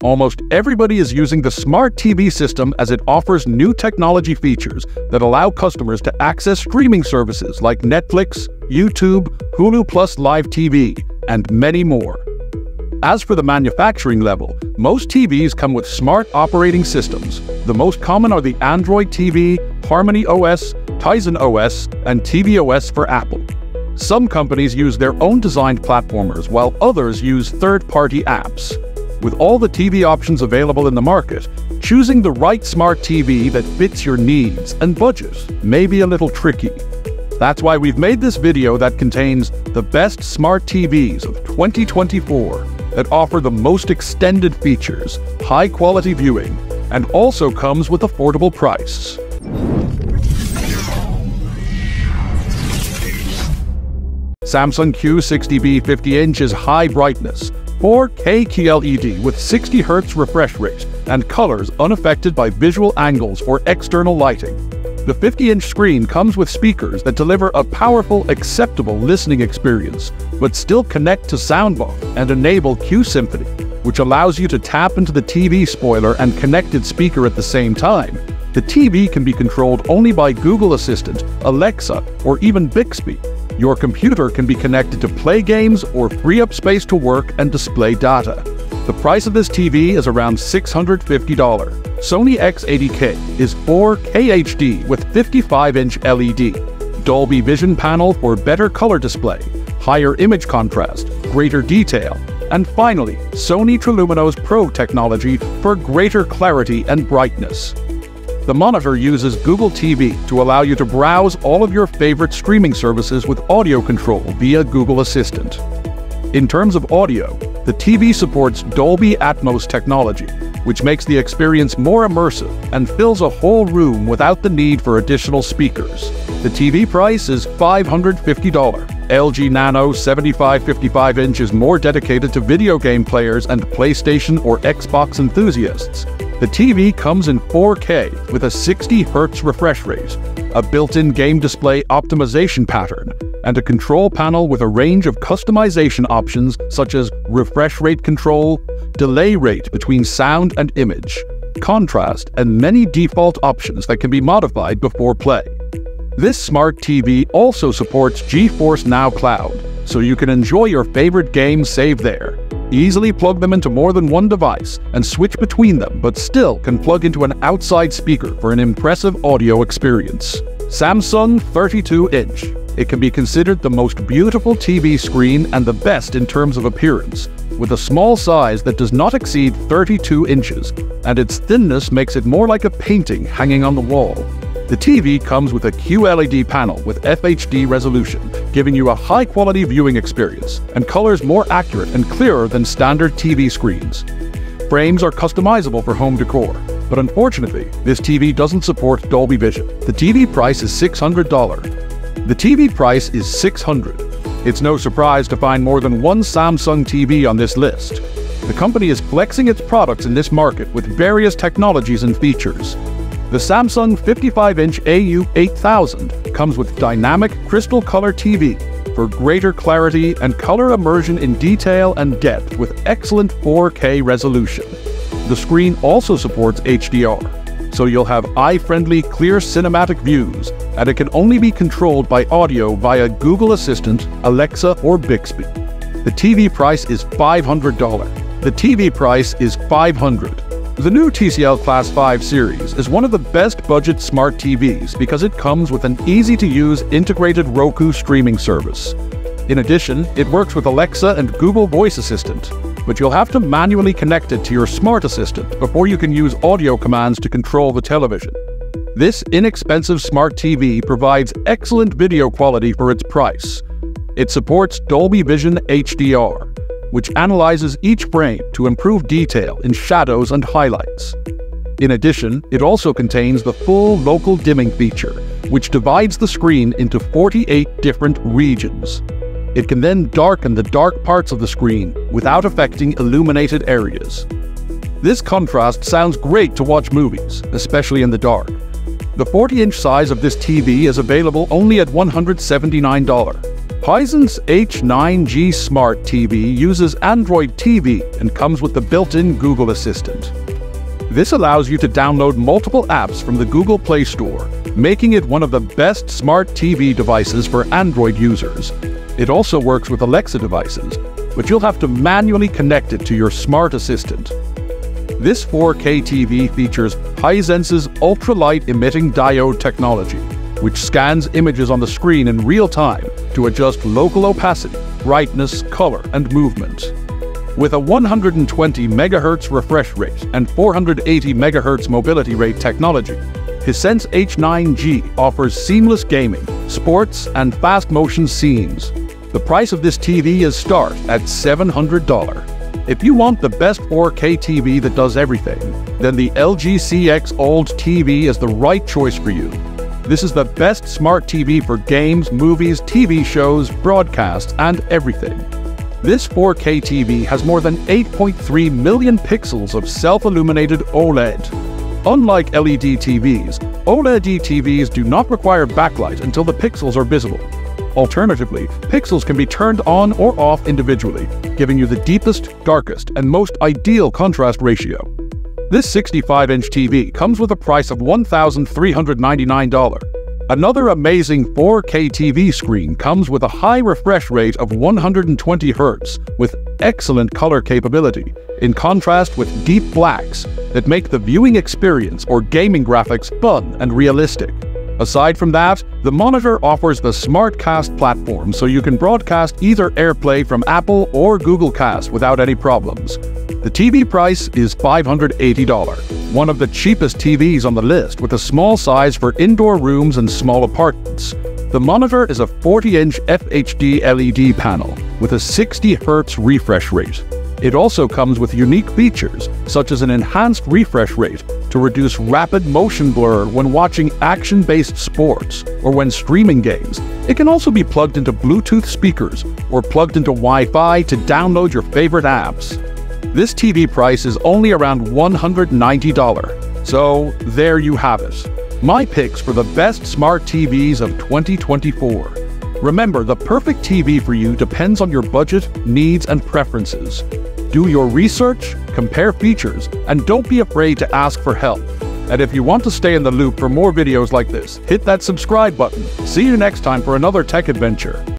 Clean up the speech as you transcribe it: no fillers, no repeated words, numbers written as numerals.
Almost everybody is using the Smart TV system as it offers new technology features that allow customers to access streaming services like Netflix, YouTube, Hulu Plus Live TV, and many more. As for the manufacturing level, most TVs come with smart operating systems. The most common are the Android TV, Harmony OS, Tizen OS, and tvOS for Apple. Some companies use their own designed platformers, while others use third-party apps. With all the TV options available in the market, choosing the right smart TV that fits your needs and budget may be a little tricky. That's why we've made this video that contains the best smart TVs of 2024 that offer the most extended features, high-quality viewing, and also comes with affordable price. Samsung Q60B 50-inch is high brightness, 4K QLED with 60 Hz refresh rate, and colors unaffected by visual angles for external lighting. The 50-inch screen comes with speakers that deliver a powerful, acceptable listening experience, but still connect to soundbar and enable Q Symphony, which allows you to tap into the TV spoiler and connected speaker at the same time. The TV can be controlled only by Google Assistant, Alexa, or even Bixby. Your computer can be connected to play games or free up space to work and display data. The price of this TV is around $650. Sony X80K is 4K HD with 55-inch LED, Dolby Vision panel for better color display, higher image contrast, greater detail, and finally, Sony Trilumino's Pro technology for greater clarity and brightness. The monitor uses Google TV to allow you to browse all of your favorite streaming services with audio control via Google Assistant. In terms of audio, the TV supports Dolby Atmos technology, which makes the experience more immersive and fills a whole room without the need for additional speakers. The TV price is $550. LG Nano 75-55-inch is more dedicated to video game players and PlayStation or Xbox enthusiasts. The TV comes in 4K with a 60 Hz refresh rate, a built-in game display optimization pattern, and a control panel with a range of customization options such as refresh rate control, delay rate between sound and image, contrast, and many default options that can be modified before play. This smart TV also supports GeForce Now Cloud, so you can enjoy your favorite games saved there. Easily plug them into more than one device and switch between them, but still can plug into an outside speaker for an impressive audio experience. Samsung 32-inch. It can be considered the most beautiful TV screen and the best in terms of appearance, with a small size that does not exceed 32 inches, and its thinness makes it more like a painting hanging on the wall. The TV comes with a QLED panel with FHD resolution, giving you a high-quality viewing experience, and colors more accurate and clearer than standard TV screens. Frames are customizable for home decor, but unfortunately, this TV doesn't support Dolby Vision. The TV price is $600. The TV price is $600. It's no surprise to find more than one Samsung TV on this list. The company is flexing its products in this market with various technologies and features. The Samsung 55-inch AU8000 comes with dynamic crystal color TV for greater clarity and color immersion in detail and depth with excellent 4K resolution. The screen also supports HDR, so you'll have eye-friendly, clear cinematic views, and it can only be controlled by audio via Google Assistant, Alexa, or Bixby. The TV price is $500. The TV price is $500. The new TCL Class 5 series is one of the best budget smart TVs because it comes with an easy-to-use integrated Roku streaming service. In addition, it works with Alexa and Google Voice Assistant, but you'll have to manually connect it to your smart assistant before you can use audio commands to control the television. This inexpensive smart TV provides excellent video quality for its price. It supports Dolby Vision HDR, which analyzes each frame to improve detail in shadows and highlights. In addition, it also contains the full local dimming feature, which divides the screen into 48 different regions. It can then darken the dark parts of the screen without affecting illuminated areas. This contrast sounds great to watch movies, especially in the dark. The 40-inch size of this TV is available only at $179. Tizen's H9G Smart TV uses Android TV and comes with the built-in Google Assistant. This allows you to download multiple apps from the Google Play Store, making it one of the best smart TV devices for Android users. It also works with Alexa devices, but you'll have to manually connect it to your smart assistant. This 4K TV features Tizen's ultralight emitting diode technology, which scans images on the screen in real time to adjust local opacity, brightness, color, and movement. With a 120 MHz refresh rate and 480 MHz mobility rate technology, Tizen's H9G offers seamless gaming, sports, and fast-motion scenes. The price of this TV start at $700. If you want the best 4K TV that does everything, then the LG CX OLED TV is the right choice for you. This is the best smart TV for games, movies, TV shows, broadcasts, and everything. This 4K TV has more than 8.3 million pixels of self-illuminated OLED. Unlike LED TVs, OLED TVs do not require backlight until the pixels are visible. Alternatively, pixels can be turned on or off individually, giving you the deepest, darkest, and most ideal contrast ratio. This 65-inch TV comes with a price of $1,399. Another amazing 4K TV screen comes with a high refresh rate of 120 Hz with excellent color capability, in contrast with deep blacks that make the viewing experience or gaming graphics fun and realistic. Aside from that, the monitor offers the SmartCast platform so you can broadcast either AirPlay from Apple or Google Cast without any problems. The TV price is $580, one of the cheapest TVs on the list with a small size for indoor rooms and small apartments. The monitor is a 40-inch FHD LED panel with a 60 Hz refresh rate. It also comes with unique features, such as an enhanced refresh rate to reduce rapid motion blur when watching action-based sports or when streaming games. It can also be plugged into Bluetooth speakers or plugged into Wi-Fi to download your favorite apps. This TV price is only around $190. So there you have it. My picks for the best smart TVs of 2024. Remember, the perfect TV for you depends on your budget, needs, and preferences. Do your research, compare features, and don't be afraid to ask for help. And if you want to stay in the loop for more videos like this, hit that subscribe button. See you next time for another tech adventure.